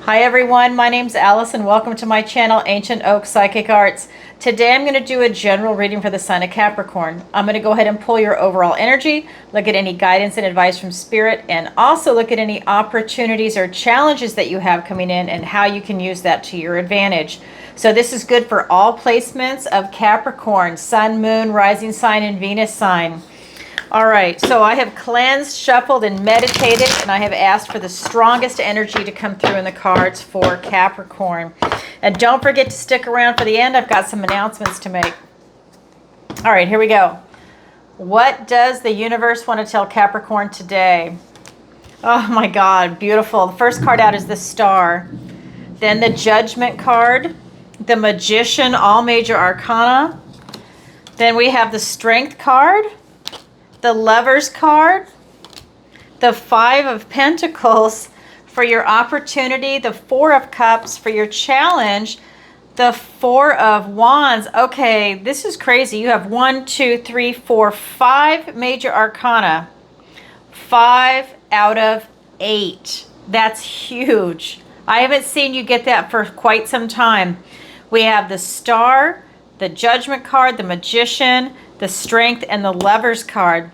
Hi everyone, my name's Alison. Welcome to my channel, Ancient Oak Psychic Arts. Today I'm going to do a general reading for the sign of Capricorn. I'm going to go ahead and pull your overall energy, look at any guidance and advice from Spirit, and also look at any opportunities or challenges that you have coming in and how you can use that to your advantage. So this is good for all placements of Capricorn, Sun, Moon, Rising Sign, and Venus sign. All right, so I have cleansed, shuffled, and meditated, and I have asked for the strongest energy to come through in the cards for Capricorn. And don't forget to stick around for the end. I've got some announcements to make. All right, here we go. What does the universe want to tell Capricorn today? Oh my God, beautiful. The first card out is the Star. Then the Judgment card, the Magician, all major arcana. Then we have the Strength card, the Lovers card, the Five of Pentacles for your opportunity, the Four of Cups for your challenge, the Four of Wands. Okay, this is crazy. You have 1, 2, 3, 4, 5 major arcana. 5 out of 8. That's huge. I haven't seen you get that for quite some time. We have the Star, the Judgment card, the Magician, the Strength, and the Lovers card.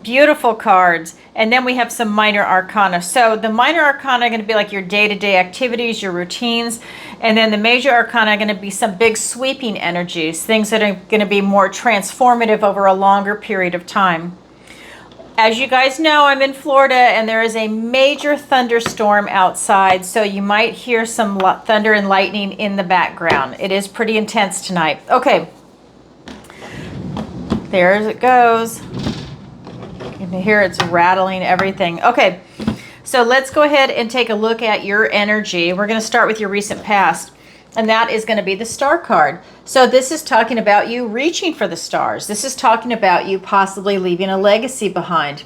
Beautiful cards. And then we have some minor arcana. So the minor arcana are going to be like your day-to-day activities, your routines. And then the major arcana are going to be some big sweeping energies, things that are going to be more transformative over a longer period of time. As you guys know, I'm in Florida and there is a major thunderstorm outside. So you might hear some thunder and lightning in the background. It is pretty intense tonight. Okay. There it goes. You can hear it's rattling everything. Okay, so let's go ahead and take a look at your energy. We're going to start with your recent past, and that is going to be the Star card. So this is talking about you reaching for the stars. This is talking about you possibly leaving a legacy behind.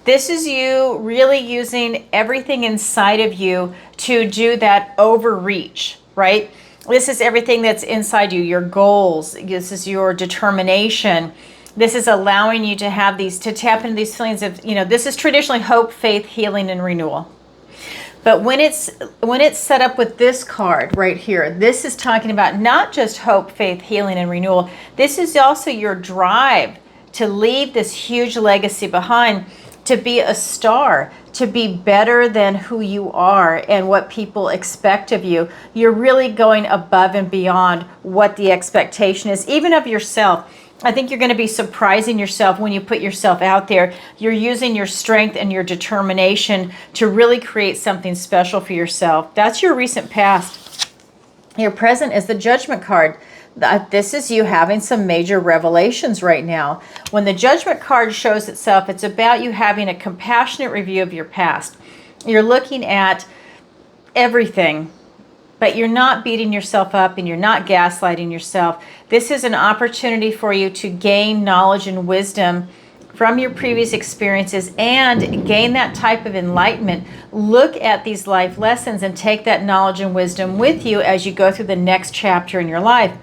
This is you really using everything inside of you to do that overreach, right? This is everything that's inside you, your goals. This is your determination. This is allowing you to have these, to tap into these feelings of, this is traditionally hope, faith, healing, and renewal. But when it's set up with this card right here, this is talking about not just hope, faith, healing, and renewal. This is also your drive to leave this huge legacy behind, to be a star, to be better than who you are and what people expect of you. You're really going above and beyond what the expectation is, even of yourself. I think you're going to be surprising yourself when you put yourself out there. You're using your strength and your determination to really create something special for yourself. That's your recent past. Your present is the Judgment card. This is you having some major revelations right now. When the Judgment card shows itself, it's about you having a compassionate review of your past. You're looking at everything, but you're not beating yourself up and you're not gaslighting yourself. This is an opportunity for you to gain knowledge and wisdom from your previous experiences and gain that type of enlightenment. Look at these life lessons and take that knowledge and wisdom with you as you go through the next chapter in your life.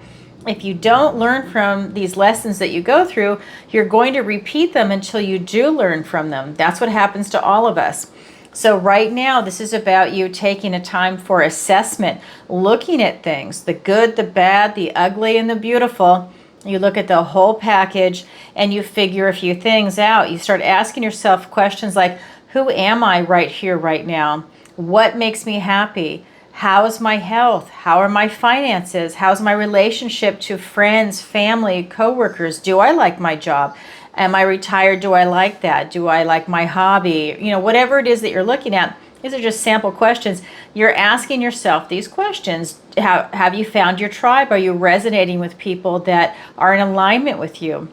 If you don't learn from these lessons that you go through, you're going to repeat them until you do learn from them. That's what happens to all of us. So right now, this is about you taking a time for assessment, looking at things, the good, the bad, the ugly, and the beautiful. You look at the whole package and you figure a few things out. You start asking yourself questions like, who am I right here, right now? What makes me happy? How is my health? How are my finances? How's my relationship to friends, family, coworkers? Do I like my job? Am I retired? Do I like that? Do I like my hobby? Whatever it is that you're looking at, these are just sample questions. You're asking yourself these questions. Have you found your tribe? Are you resonating with people that are in alignment with you?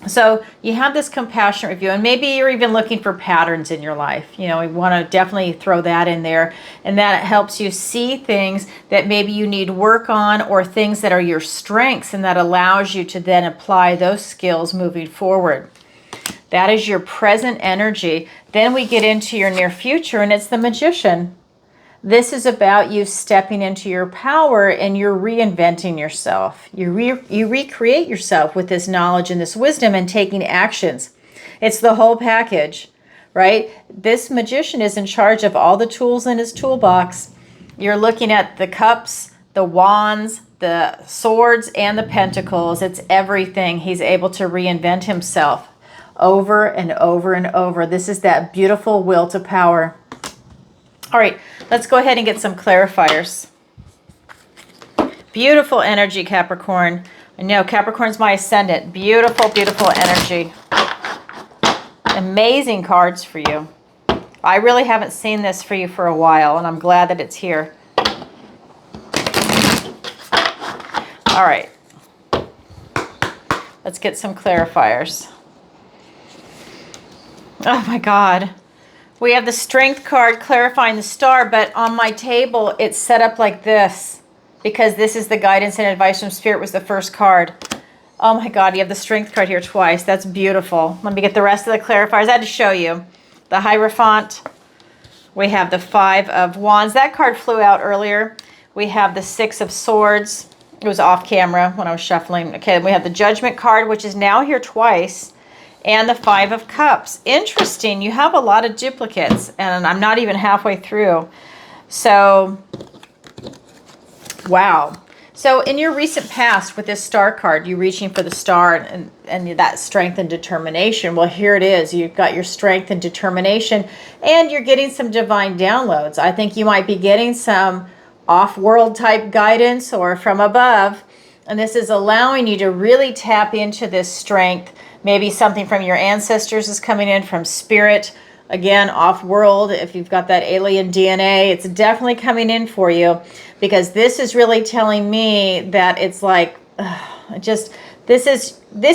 So you have this compassionate review, and maybe you're even looking for patterns in your life. We want to definitely throw that in there, and that helps you see things that maybe you need work on or things that are your strengths, and that allows you to then apply those skills moving forward. That is your present energy. Then we get into your near future, and it's the Magician. This is about you stepping into your power and you're reinventing yourself. You recreate yourself with this knowledge and this wisdom and taking actions. It's the whole package, right? This magician is in charge of all the tools in his toolbox. You're looking at the cups, the wands, the swords, and the pentacles. It's everything. He's able to reinvent himself over and over and over. This is that beautiful will to power. All right, let's go ahead and get some clarifiers. Beautiful energy, Capricorn. I know Capricorn's my ascendant. Beautiful, beautiful energy. Amazing cards for you. I really haven't seen this for you for a while, and I'm glad that it's here. All right. Let's get some clarifiers. Oh my God. We have the Strength card clarifying the star, but on my table, it's set up like this because this is the guidance and advice from Spirit was the first card. Oh my God, you have the Strength card here twice. That's beautiful. Let me get the rest of the clarifiers. I had to show you. The Hierophant. We have the Five of Wands. That card flew out earlier. We have the Six of Swords. It was off camera when I was shuffling. Okay, we have the Judgment card, which is now here twice. And the Five of Cups. Interesting. You have a lot of duplicates. And I'm not even halfway through. So, wow. So in your recent past with this Star card, you reaching for the star and that strength and determination. Well, here it is. You've got your strength and determination, and you're getting some divine downloads. I think you might be getting some off-world type guidance or from above, and this is allowing you to really tap into this strength. Maybe something from your ancestors is coming in, from Spirit. Again, off-world, if you've got that alien DNA, it's definitely coming in for you, because this is really telling me that it's like, this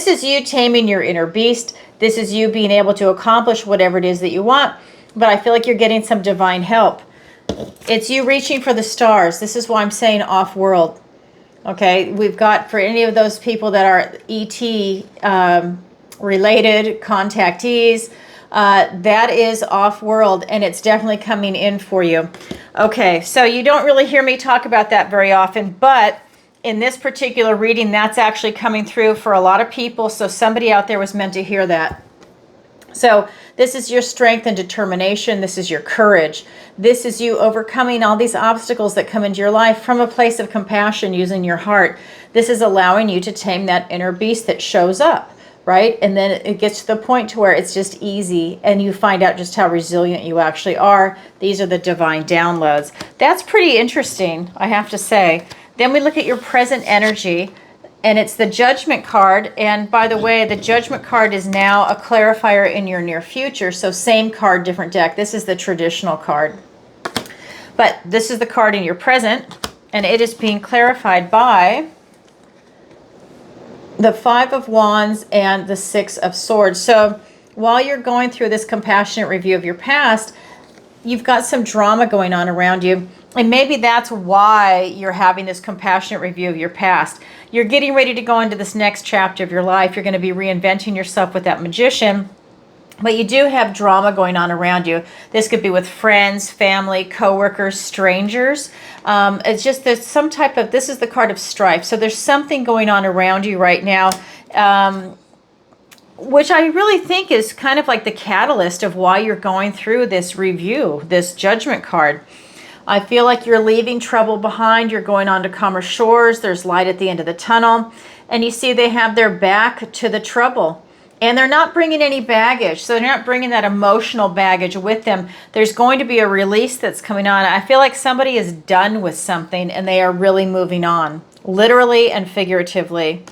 is you taming your inner beast. This is you being able to accomplish whatever it is that you want, but I feel like you're getting some divine help. It's you reaching for the stars. This is why I'm saying off-world. Okay, we've got, for any of those people that are ET related, contactees, that is off-world, and it's definitely coming in for you. Okay, so you don't really hear me talk about that very often, but in this particular reading, that's actually coming through for a lot of people, so somebody out there was meant to hear that. So this is your strength and determination. This is your courage. This is you overcoming all these obstacles that come into your life from a place of compassion using your heart. This is allowing you to tame that inner beast that shows up. Right? And then it gets to the point to where it's just easy, and you find out just how resilient you actually are. These are the divine downloads. That's pretty interesting, I have to say. Then we look at your present energy, and it's the Judgment card. And by the way, the Judgment card is now a clarifier in your near future. So same card, different deck. This is the traditional card. But this is the card in your present, and it is being clarified by the Five of Wands and the Six of Swords. So while you're going through this compassionate review of your past, you've got some drama going on around you. And maybe that's why you're having this compassionate review of your past. You're getting ready to go into this next chapter of your life. You're going to be reinventing yourself with that Magician. But you do have drama going on around you. This could be with friends, family, coworkers, strangers. It's just there's some type of, this is the card of strife. So there's something going on around you right now, which I really think is kind of like the catalyst of why you're going through this review, this Judgment card. I feel like you're leaving trouble behind. You're going on to calmer shores. There's light at the end of the tunnel. And you see they have their back to the trouble. And they're not bringing any baggage. So they're not bringing that emotional baggage with them. There's going to be a release that's coming on. I feel like somebody is done with something and they are really moving on, literally and figuratively.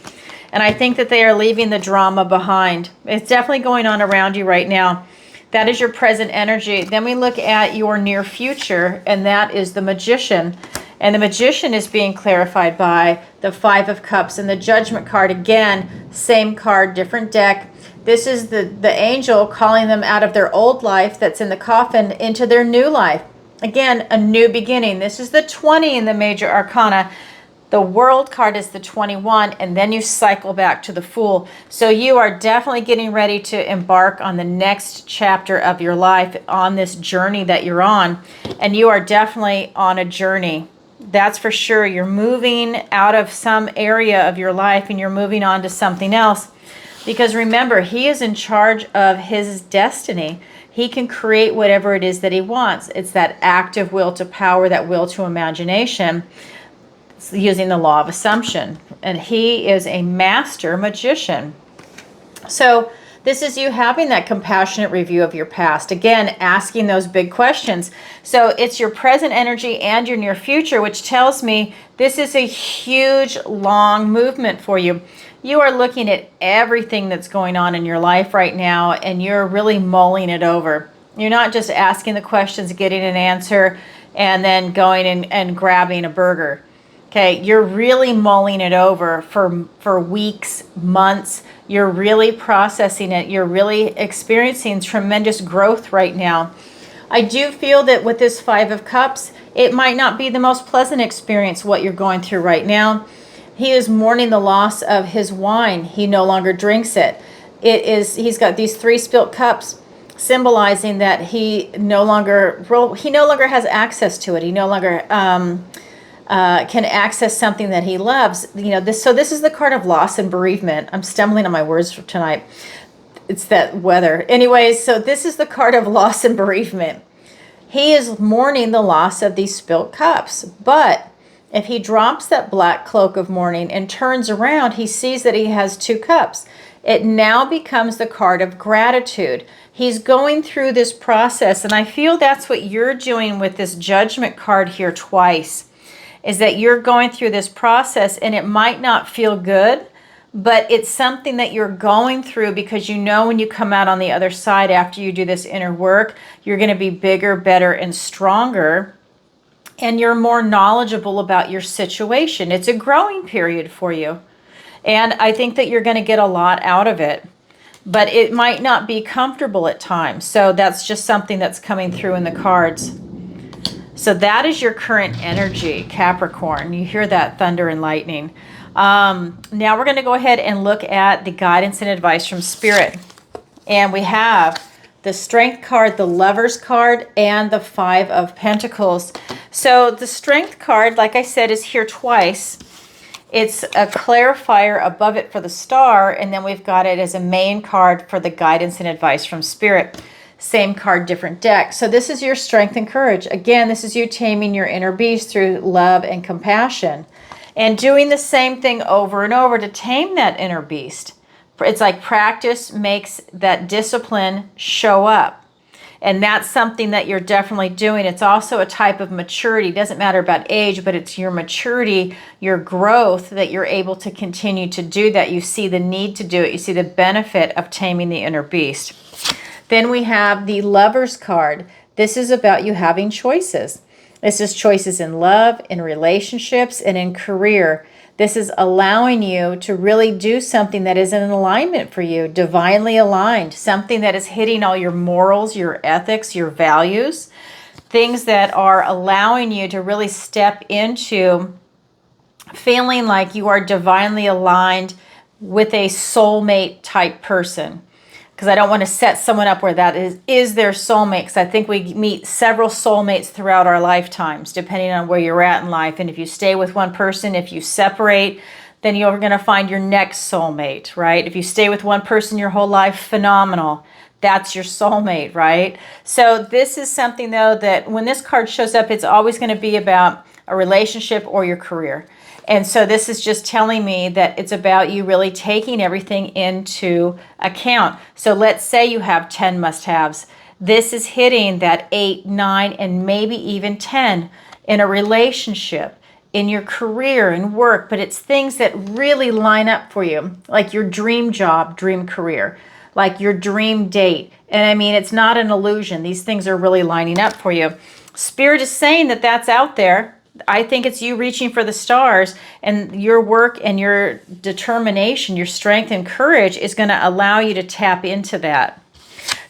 And I think that they are leaving the drama behind. It's definitely going on around you right now. That is your present energy. Then we look at your near future, and that is the Magician. And the Magician is being clarified by the Five of Cups and the Judgment card. Again, same card, different deck. This is the angel calling them out of their old life that's in the coffin into their new life. Again, a new beginning. This is the 20 in the major arcana. The World card is the 21, and then you cycle back to the Fool. So you are definitely getting ready to embark on the next chapter of your life, on this journey that you're on. And you are definitely on a journey. That's for sure. You're moving out of some area of your life and you're moving on to something else. Because remember, he is in charge of his destiny. he can create whatever it is that he wants. It's that active will to power, that will to imagination, using the law of assumption. And he is a master magician. So this is you having that compassionate review of your past. Again, asking those big questions. So it's your present energy and your near future, which tells me this is a huge, long movement for you. You are looking at everything that's going on in your life right now, and you're really mulling it over. You're not just asking the questions, getting an answer, and then going and grabbing a burger. Okay, you're really mulling it over for weeks, months. You're really processing it. You're really experiencing tremendous growth right now. I do feel that with this Five of Cups, it might not be the most pleasant experience what you're going through right now. He is mourning the loss of his wine. He no longer drinks it. He's got these 3 spilt cups, symbolizing that he no longer has access to it. He no longer can access something that he loves. So this is the card of loss and bereavement. I'm stumbling on my words for tonight. It's that weather. Anyways, so this is the card of loss and bereavement. He is mourning the loss of these spilt cups. But if he drops that black cloak of mourning and turns around, he sees that he has 2 cups. It now becomes the card of gratitude. He's going through this process, and I feel that's what you're doing with this Judgment card here twice, is that you're going through this process, and it might not feel good, but it's something that you're going through because you know when you come out on the other side after you do this inner work, you're going to be bigger, better, and stronger, and you're more knowledgeable about your situation. It's a growing period for you, and I think that you're going to get a lot out of it, but it might not be comfortable at times. So that's just something that's coming through in the cards. So that is your current energy, Capricorn. You hear that thunder and lightning. Now we're going to go ahead and look at the guidance and advice from Spirit. And we have the Strength card, the Lovers card, and the Five of Pentacles. So the Strength card, like I said, is here twice. It's a clarifier above it for the star, and then we've got it as a main card for the guidance and advice from Spirit. Same card, different deck. So this is your strength and courage. Again, this is you taming your inner beast through love and compassion, and doing the same thing over and over to tame that inner beast. It's like practice makes that discipline show up. And that's something that you're definitely doing. It's also a type of maturity. It doesn't matter about age, but it's your maturity, your growth, that you're able to continue to do that. You see the need to do it. You see the benefit of taming the inner beast. Then we have the Lovers card. This is about you having choices. This is choices in love, in relationships, and in career. This is allowing you to really do something that is in alignment for you, divinely aligned, something that is hitting all your morals, your ethics, your values, things that are allowing you to really step into feeling like you are divinely aligned with a soulmate type person. Because I don't want to set someone up where that is their soulmate, because I think we meet several soulmates throughout our lifetimes, depending on where you're at in life. And if you stay with one person, if you separate, then you're going to find your next soulmate, right? If you stay with one person your whole life, phenomenal. That's your soulmate, right? So this is something, though, that when this card shows up, it's always going to be about a relationship or your career. And so this is just telling me that it's about you really taking everything into account. So let's say you have 10 must-haves. This is hitting that 8, 9, and maybe even 10 in a relationship, in your career and work. But it's things that really line up for you, like your dream job, dream career, like your dream date. And I mean, it's not an illusion. These things are really lining up for you. Spirit is saying that that's out there. I think it's you reaching for the stars, and your work and your determination, your strength and courage is going to allow you to tap into that.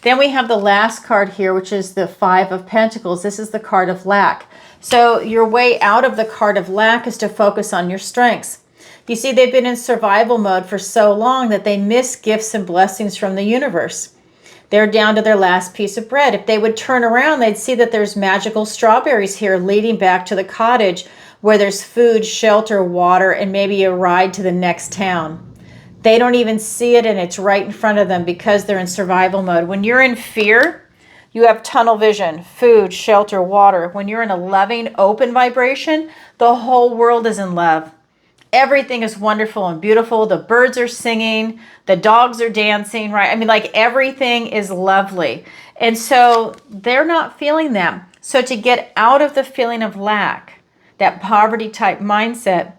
Then we have the last card here, which is the Five of Pentacles. This is the card of lack. So your way out of the card of lack is to focus on your strengths. You see, they've been in survival mode for so long that they miss gifts and blessings from the universe. They're down to their last piece of bread. If they would turn around, they'd see that there's magical strawberries here leading back to the cottage where there's food, shelter, water, and maybe a ride to the next town. They don't even see it, and it's right in front of them because they're in survival mode. When you're in fear, You have tunnel vision, food, shelter, water. When you're in a loving, open vibration, the whole world is in love. Everything is wonderful and beautiful. The birds are singing, the dogs are dancing, right? I mean, like everything is lovely. And so they're not feeling them. So to get out of the feeling of lack, that poverty type mindset,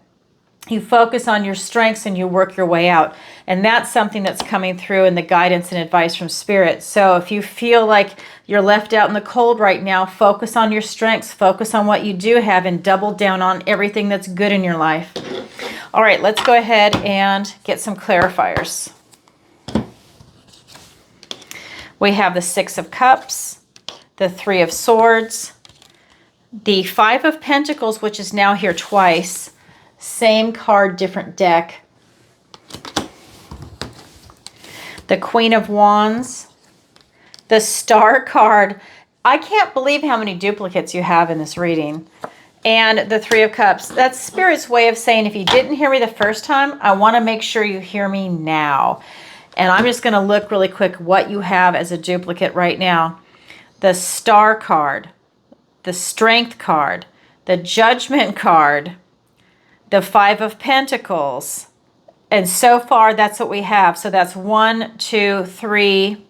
you focus on your strengths and you work your way out. And that's something that's coming through in the guidance and advice from Spirit. So if you feel like you're left out in the cold right now, focus on your strengths, focus on what you do have, and double down on everything that's good in your life. All right, let's go ahead and get some clarifiers. We have the Six of Cups, the Three of Swords, the Five of Pentacles, which is now here twice. Same card, different deck. The Queen of Wands, the Star card. I can't believe how many duplicates you have in this reading. And the Three of Cups. That's Spirit's way of saying, if you didn't hear me the first time, I want to make sure you hear me now. And I'm just going to look really quick what you have as a duplicate right now. The Star card, the Strength card, the Judgment card, the Five of Pentacles. And so far, that's what we have. So that's 1, 2, 3,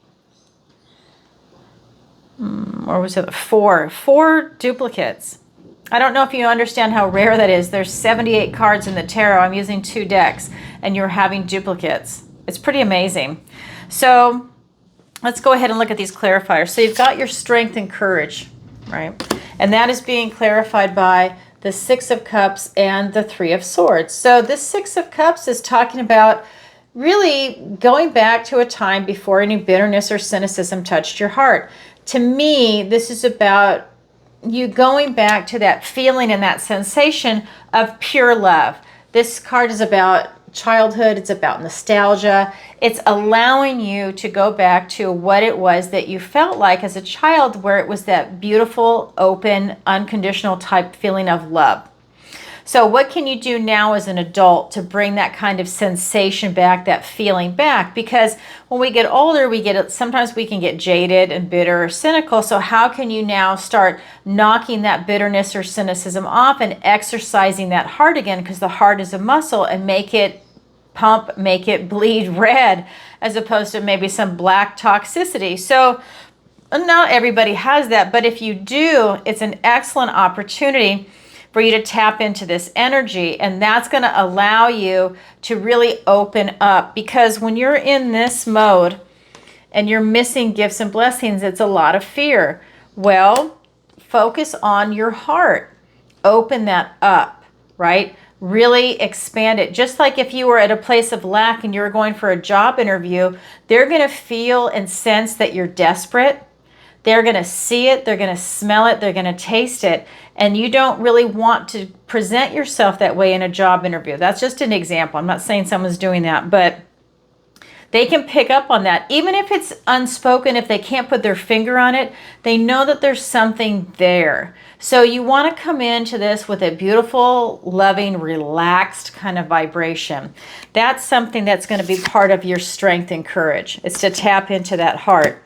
or was it 4? 4 duplicates. I don't know if you understand how rare that is. There's 78 cards in the tarot. I'm using 2 decks, and you're having duplicates. It's pretty amazing. So let's go ahead and look at these clarifiers. So you've got your strength and courage, right? And that is being clarified by the Six of Cups and the Three of Swords. So this Six of Cups is talking about really going back to a time before any bitterness or cynicism touched your heart. To me, this is about you going back to that feeling and that sensation of pure love. This card is about childhood. It's about nostalgia. It's allowing you to go back to what it was that you felt like as a child, where it was that beautiful, open, unconditional type feeling of love. So what can you do now as an adult to bring that kind of sensation back, that feeling back? Because when we get older, sometimes we can get jaded and bitter or cynical. So how can you now start knocking that bitterness or cynicism off and exercising that heart again? Because the heart is a muscle, and make it pump, make it bleed red, as opposed to maybe some black toxicity. So not everybody has that, but if you do, it's an excellent opportunity for you to tap into this energy, and that's going to allow you to really open up. Because when you're in this mode and you're missing gifts and blessings, it's a lot of fear. Well, focus on your heart. Open that up, right? Really expand it. Just like if you were at a place of lack and you were going for a job interview, they're going to feel and sense that you're desperate. They're going to see it, they're going to smell it, they're going to taste it, and you don't really want to present yourself that way in a job interview. That's just an example. I'm not saying someone's doing that, but they can pick up on that. Even if it's unspoken, if they can't put their finger on it, they know that there's something there. So you want to come into this with a beautiful, loving, relaxed kind of vibration. That's something that's going to be part of your strength and courage. It's to tap into that heart.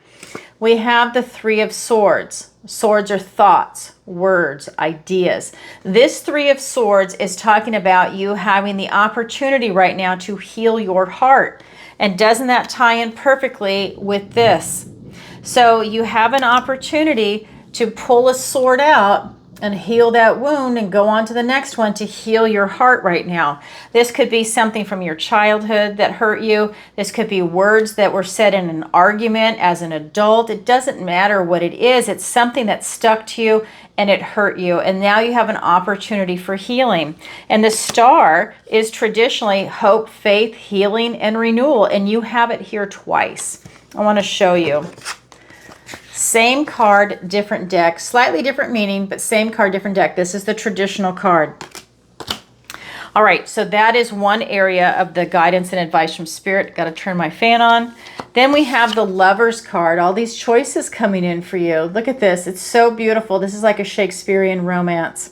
We have the Three of Swords. Swords are thoughts, words, ideas. This Three of Swords is talking about you having the opportunity right now to heal your heart. And doesn't that tie in perfectly with this? So you have an opportunity to pull a sword out and heal that wound and go on to the next one to heal your heart right now. This could be something from your childhood that hurt you. This could be words that were said in an argument as an adult. It doesn't matter what it is. It's something that stuck to you and it hurt you. And now you have an opportunity for healing. And the Star is traditionally hope, faith, healing, and renewal. And you have it here twice. I want to show you. Same card, different deck, slightly different meaning, but same card, different deck. This is the traditional card. All right, so that is one area of the guidance and advice from Spirit. Got to turn my fan on. Then we have the Lovers card. All these choices coming in for you. Look at this. It's so beautiful. This is like a Shakespearean romance.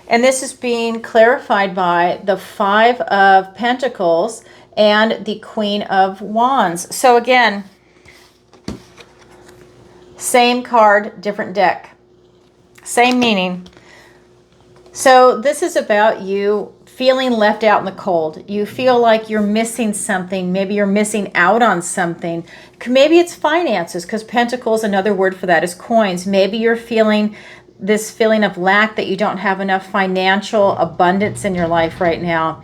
And this is being clarified by the Five of Pentacles and the Queen of Wands. So again, Same card, different deck. Same meaning. So this is about you feeling left out in the cold. You feel like you're missing something. Maybe you're missing out on something. Maybe it's finances, because Pentacles, another word for that is coins. Maybe you're feeling this feeling of lack, that you don't have enough financial abundance in your life right now.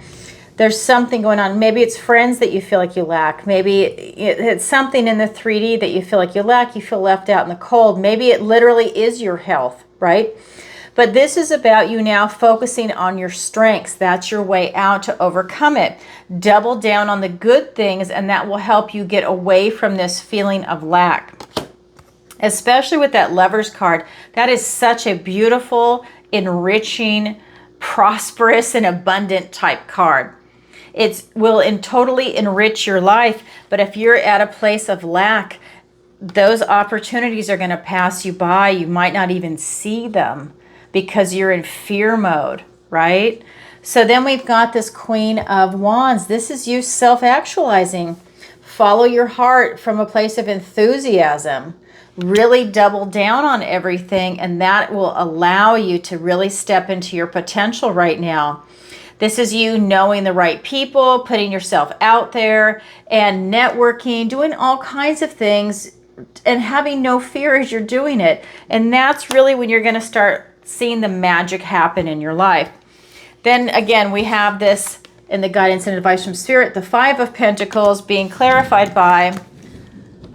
There's something going on. Maybe it's friends that you feel like you lack. Maybe it's something in the 3D that you feel like you lack. You feel left out in the cold. Maybe it literally is your health, right? But this is about you now focusing on your strengths. That's your way out to overcome it. Double down on the good things, and that will help you get away from this feeling of lack. Especially with that Lovers card. That is such a beautiful, enriching, prosperous, and abundant type card. It will totally enrich your life, but if you're at a place of lack, those opportunities are going to pass you by. You might not even see them, because you're in fear mode, right? So then we've got this Queen of Wands. This is you self-actualizing. Follow your heart from a place of enthusiasm. Really double down on everything, and that will allow you to really step into your potential right now. This is you knowing the right people, putting yourself out there, and networking, doing all kinds of things, and having no fear as you're doing it. And that's really when you're going to start seeing the magic happen in your life. Then again, we have this in the guidance and advice from Spirit, the 5 of Pentacles being clarified by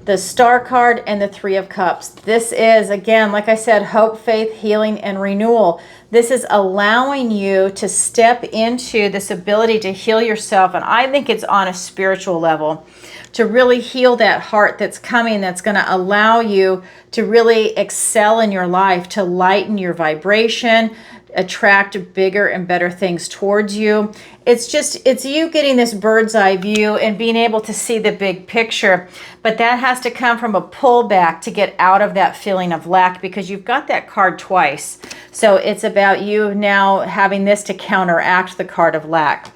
the Star card and the 3 of Cups. This is, again, like I said, hope, faith, healing, and renewal. This is allowing you to step into this ability to heal yourself. And I think it's on a spiritual level, to really heal that heart that's coming, that's going to allow you to really excel in your life, to lighten your vibration, attract bigger and better things towards you. It's you getting this bird's eye view and being able to see the big picture. But that has to come from a pullback to get out of that feeling of lack, because you've got that card twice. So it's about you now having this to counteract the card of lack.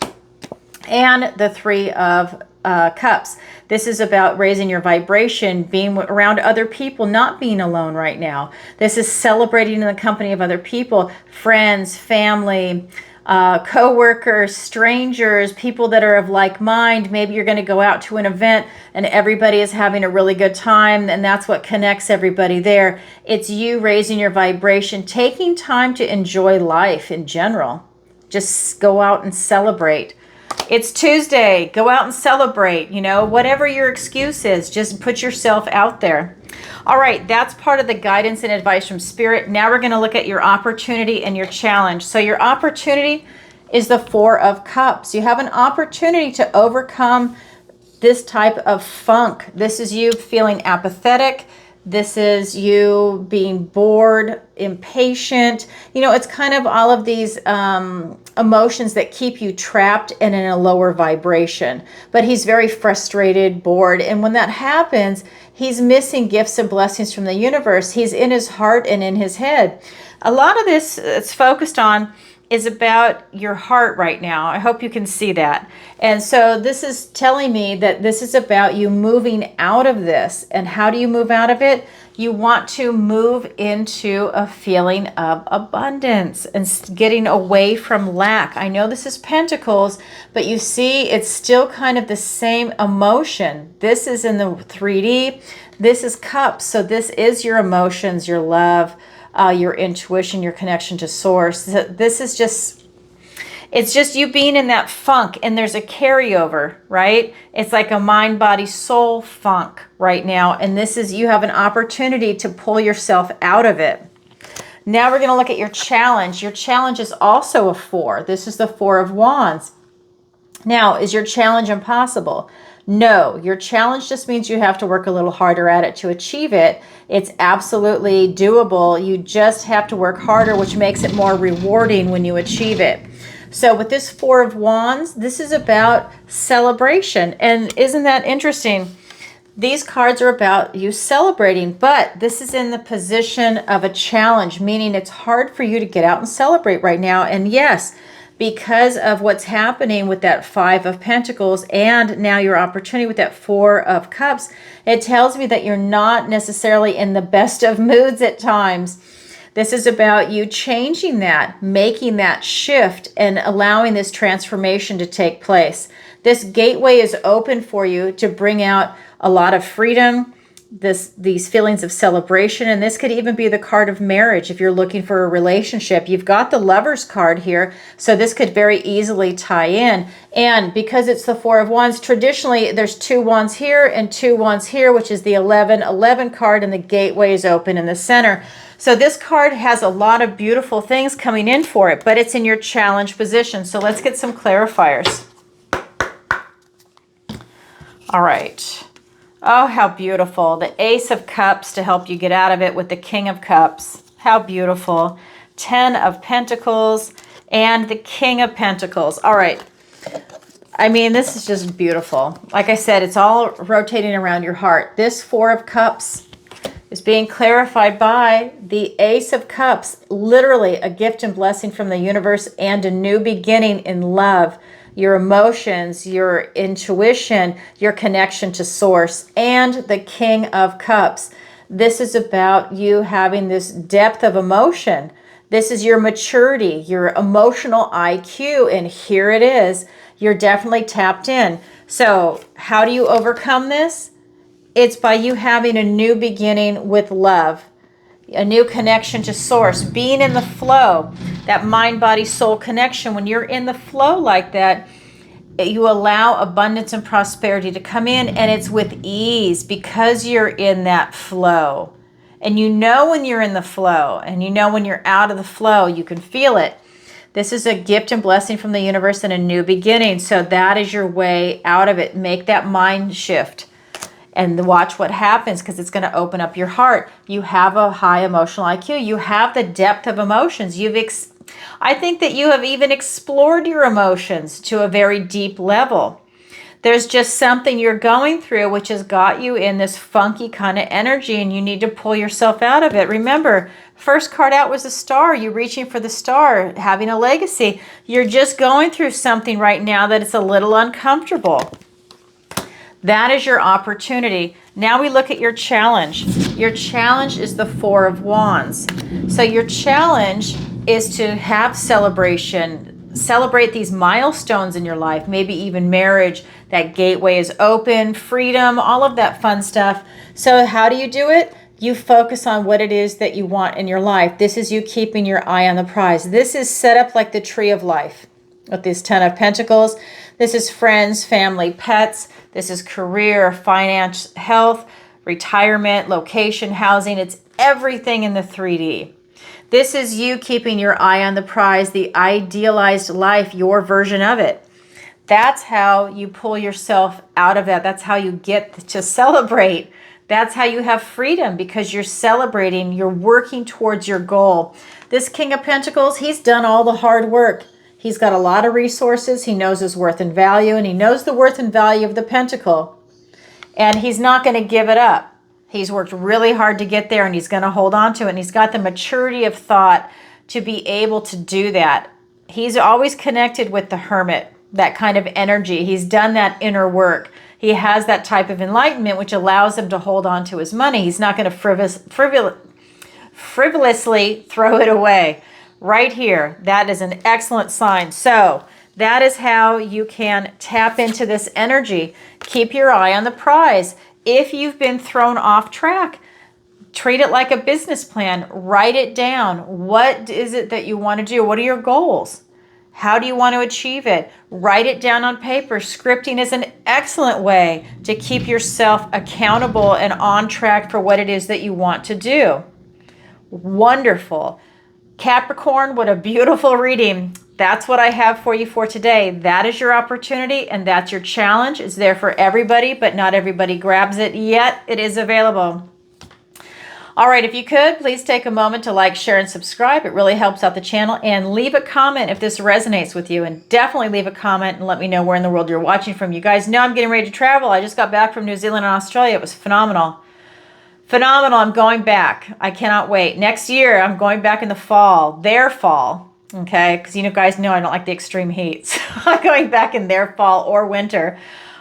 And the 3 of Cups. This is about raising your vibration, being around other people, not being alone right now. This is celebrating in the company of other people, friends, family, co-workers, strangers, people that are of like mind. Maybe you're going to go out to an event and everybody is having a really good time, and that's what connects everybody there. It's you raising your vibration, taking time to enjoy life in general. Just go out and celebrate. It's Tuesday. Go out and celebrate. You know, whatever your excuse is, just put yourself out there. All right, that's part of the guidance and advice from Spirit. Now we're going to look at your opportunity and your challenge. So your opportunity is the 4 of Cups. You have an opportunity to overcome this type of funk. This is you feeling apathetic. This is you being bored, impatient. You know, it's kind of all of these emotions that keep you trapped and in a lower vibration. But he's very frustrated, bored. And when that happens, he's missing gifts and blessings from the universe. He's in his heart and in his head. A lot of this it's focused on is about your heart right now. I hope you can see that. And so this is telling me that this is about you moving out of this. And how do you move out of it? You want to move into a feeling of abundance and getting away from lack. I know this is Pentacles, but you see it's still kind of the same emotion. This is in the 3D. This is Cups. So this is your emotions, your love, your intuition, your connection to source. This is just, it's just you being in that funk, and there's a carryover, right? It's like a mind, body, soul funk right now. And this is, you have an opportunity to pull yourself out of it. Now we're going to look at your challenge. Your challenge is also a 4. This is the 4 of Wands. Now, is your challenge impossible? No, your challenge just means you have to work a little harder at it to achieve it. It's absolutely doable. You just have to work harder, which makes it more rewarding when you achieve it. So with this 4 of Wands, this is about celebration. And isn't that interesting? These cards are about you celebrating, but this is in the position of a challenge, meaning it's hard for you to get out and celebrate right now. And yes, because of what's happening with that Five of Pentacles and now your opportunity with that Four of Cups. It tells me that you're not necessarily in the best of moods at times. This is about you changing that, making that shift, and allowing this transformation to take place. This gateway is open for you to bring out a lot of freedom, these feelings of celebration, and this could even be the card of marriage if you're looking for a relationship. You've got the Lovers card here, so this could very easily tie in. And because it's the Four of Wands, traditionally there's 2 wands here and 2 wands here, which is the 11 card, and the gateway is open in the center. So this card has a lot of beautiful things coming in for it, but it's in your challenge position. So let's get some clarifiers. All right. Oh, how beautiful. The Ace of Cups to help you get out of it with the King of Cups. How beautiful. 10 of Pentacles and the King of Pentacles. All right. I mean, this is just beautiful. Like I said, it's all rotating around your heart. This Four of Cups is being clarified by the Ace of Cups. Literally a gift and blessing from the universe and a new beginning in love. Your emotions, your intuition, your connection to source, and the King of Cups. This is about you having this depth of emotion. This is your maturity, your emotional IQ, and here it is. You're definitely tapped in. So how do you overcome this? It's by you having a new beginning with love, a new connection to source, being in the flow, that mind, body, soul connection. When you're in the flow like that, you allow abundance and prosperity to come in, and it's with ease because you're in that flow. And you know when you're in the flow, and you know when you're out of the flow, you can feel it. This is a gift and blessing from the universe and a new beginning. So that is your way out of it. Make that mind shift and watch what happens, because it's going to open up your heart. You have a high emotional IQ. You have the depth of emotions. I think that you have even explored your emotions to a very deep level. There's just something you're going through which has got you in this funky kind of energy, and you need to pull yourself out of it. Remember, first card out was a star. You're reaching for the star, having a legacy. You're just going through something right now that it's a little uncomfortable. That is your opportunity. Now we look at your challenge. Your challenge is the Four of Wands. So your challenge is to have celebration, celebrate these milestones in your life, maybe even marriage. That gateway is open, freedom, all of that fun stuff. So how do you do it? You focus on what it is that you want in your life. This is you keeping your eye on the prize. This is set up like the tree of life with this 10 of Pentacles. This is friends, family, pets. This is career, finance, health, retirement, location, housing. It's everything in the 3D. This is you keeping your eye on the prize, the idealized life, your version of it. That's how you pull yourself out of that. That's how you get to celebrate. That's how you have freedom, because you're celebrating, you're working towards your goal. This King of Pentacles, he's done all the hard work. He's got a lot of resources. He knows his worth and value, and he knows the worth and value of the pentacle. And he's not going to give it up. He's worked really hard to get there, and he's going to hold on to it. And he's got the maturity of thought to be able to do that. He's always connected with the Hermit, that kind of energy. He's done that inner work. He has that type of enlightenment, which allows him to hold on to his money. He's not going to frivolously throw it away. Right here, that is an excellent sign. So that is how you can tap into this energy. Keep your eye on the prize. If you've been thrown off track, treat it like a business plan. Write it down. What is it that you want to do? What are your goals? How do you want to achieve it? Write it down on paper. Scripting is an excellent way to keep yourself accountable and on track for what it is that you want to do. Wonderful. Capricorn, what a beautiful reading. That's what I have for you for today. That is your opportunity, and that's your challenge. It's there for everybody, but not everybody grabs it yet. It is available. All right, if you could, please take a moment to like, share, and subscribe. It really helps out the channel. And leave a comment if this resonates with you. And definitely leave a comment and let me know where in the world you're watching from. You guys know I'm getting ready to travel. I just got back from New Zealand and Australia. It was phenomenal. Phenomenal. I'm going back. I cannot wait. Next year, I'm going back in the fall, their fall. Okay, because you guys know I don't like the extreme heat. So I'm going back in their fall or winter.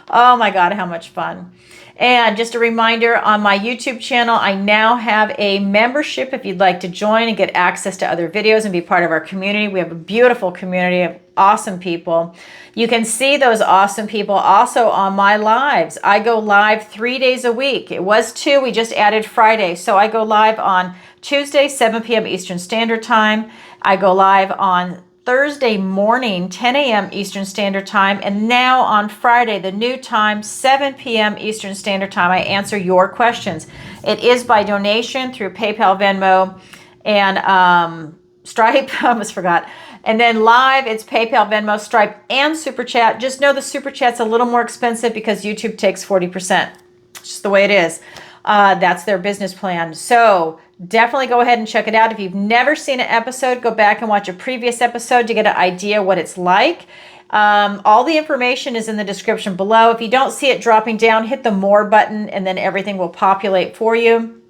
Oh my God, how much fun. And just a reminder, on my YouTube channel, I now have a membership if you'd like to join and get access to other videos and be part of our community. We have a beautiful community of awesome people. You can see those awesome people also on my lives. I go live 3 days a week. It was 2, we just added Friday. So I go live on Tuesday, 7 p.m. Eastern Standard Time. I go live on Thursday morning, 10 a.m. Eastern Standard Time, and now on Friday, the new time, 7 p.m. Eastern Standard Time, I answer your questions. It is by donation through PayPal, Venmo, and Stripe. I almost forgot. And then live, it's PayPal, Venmo, Stripe, and SuperChat. Just know the SuperChat's a little more expensive because YouTube takes 40%. It's just the way it is. That's their business plan. So definitely go ahead and check it out. If you've never seen an episode, go back and watch a previous episode to get an idea what it's like. All the information is in the description below. If you don't see it dropping down, hit the more button and then everything will populate for you.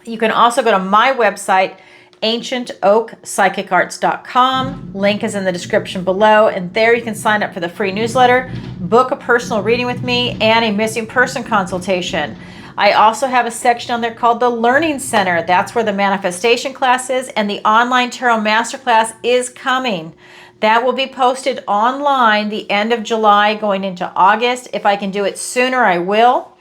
You can also go to my website, ancientoakpsychicarts.com. Link is in the description below, and there you can sign up for the free newsletter, book a personal reading with me, and a missing person consultation. I also have a section on there called the Learning Center. That's where the manifestation class is, and the online tarot masterclass is coming. That will be posted online the end of July going into August. If I can do it sooner, I will.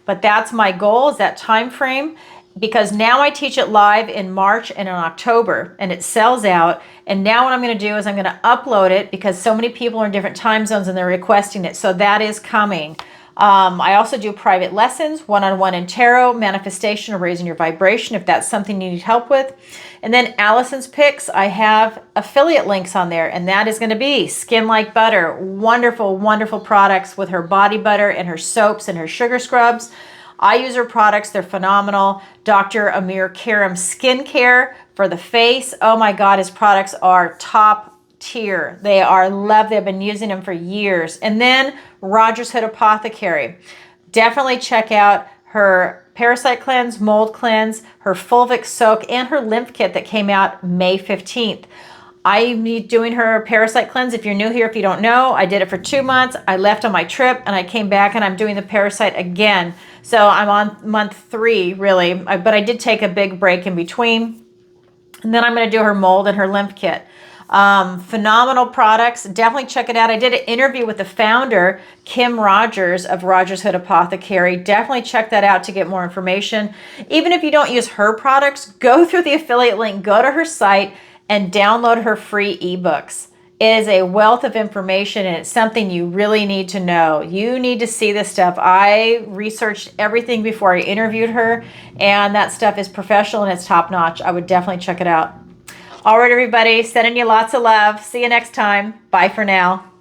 But that's my goal, is that time frame, because now I teach it live in March and in October, and it sells out. And now what I'm going to do is I'm going to upload it because so many people are in different time zones and they're requesting it. So that is coming. I also do private lessons, one-on-one in tarot, manifestation, or raising your vibration if that's something you need help with. And then Alison's picks, I have affiliate links on there, and that is going to be Skin Like Butter. Wonderful, wonderful products with her body butter and her soaps and her sugar scrubs. I use her products. They're phenomenal. Dr. Amir Karim Skincare for the face. Oh my God, his products are top tier. They are loved. They've been using them for years. And then Rogers Hood Apothecary. Definitely check out her Parasite Cleanse, Mold Cleanse, her Fulvic Soak, and her Lymph Kit that came out May 15th. I'm doing her Parasite Cleanse. If you're new here, if you don't know, I did it for 2 months. I left on my trip and I came back and I'm doing the Parasite again. So I'm on month 3 really, but I did take a big break in between. And then I'm going to do her Mold and her Lymph Kit. Phenomenal products. Definitely check it out. I did an interview with the founder, Kim Rogers of Rogers Hood Apothecary. Definitely check that out to get more information. Even if you don't use her products, go through the affiliate link, go to her site, and download her free ebooks. It is a wealth of information, and it's something you really need to know. You need to see this stuff. I researched everything before I interviewed her, and that stuff is professional and it's top-notch. I would definitely check it out. All right, everybody, sending you lots of love. See you next time. Bye for now.